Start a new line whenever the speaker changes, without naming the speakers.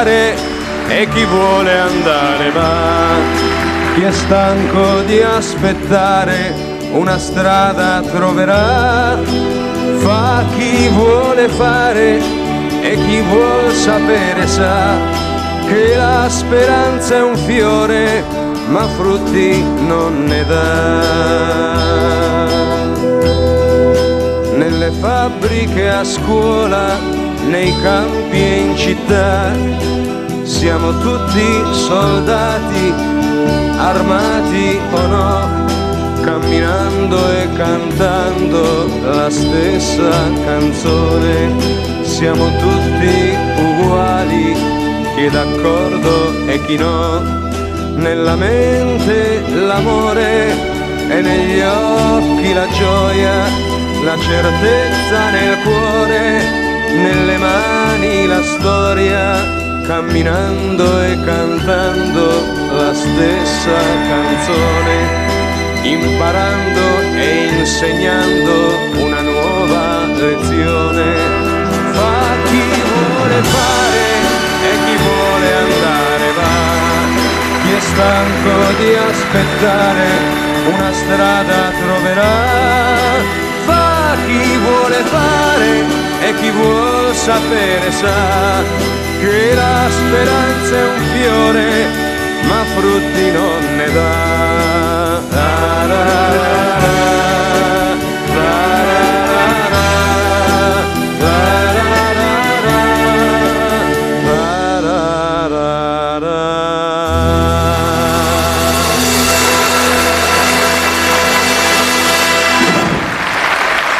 fare e chi vuole andare va. Chi è stanco di aspettare una strada troverà. Fa chi vuole fare e chi vuol sapere sa che la speranza è un fiore ma frutti non ne dà. Nelle fabbriche, a scuola, nei campi e in città siamo tutti soldati, armati o no, camminando e cantando la stessa canzone. Siamo tutti uguali, chi è d'accordo e chi no. Nella mente l'amore e negli occhi la gioia, la certezza nel cuore, nelle mani la storia, camminando e cantando la stessa canzone, imparando e insegnando una nuova lezione. Fa chi vuole fare e chi vuole andare va. Chi è stanco di aspettare una strada troverà. Fa chi vuole fare e chi vuol sapere sa che la speranza è un fiore ma frutti non ne dà.